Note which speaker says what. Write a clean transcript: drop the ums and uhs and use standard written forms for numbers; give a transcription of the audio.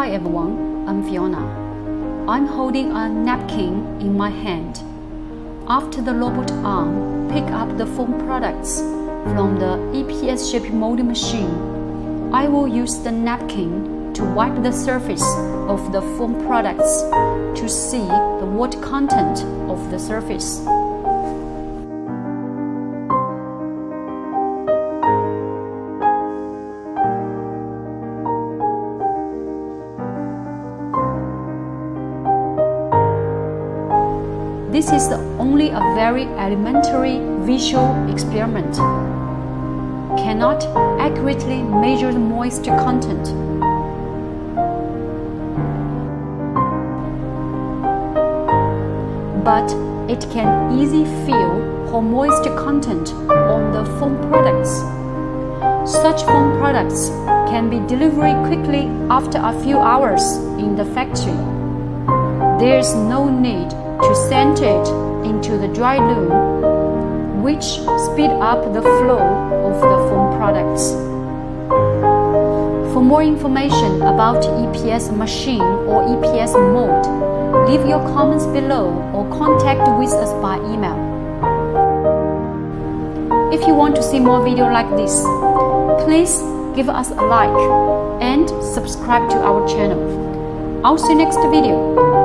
Speaker 1: Hi everyone, I'm Fiona. I'm holding a napkin in my hand. After the robot arm pick up the foam products from the EPS shaping molding machine, I will use the napkin to wipe the surface of the foam products to see the water content of the surface. This is only a very elementary visual experiment. Cannot accurately measure the moisture content. But it can easily feel how moisture content on the foam products. Such foam products can be delivered quickly after a few hours in the factory. There is no need to send it into the dry room, which speed up the flow of the foam products. For more information about EPS machine or EPS mold, leave your comments below or contact with us by email. If you want to see more videos like this, please give us a like and subscribe to our channel. I'll see you next video.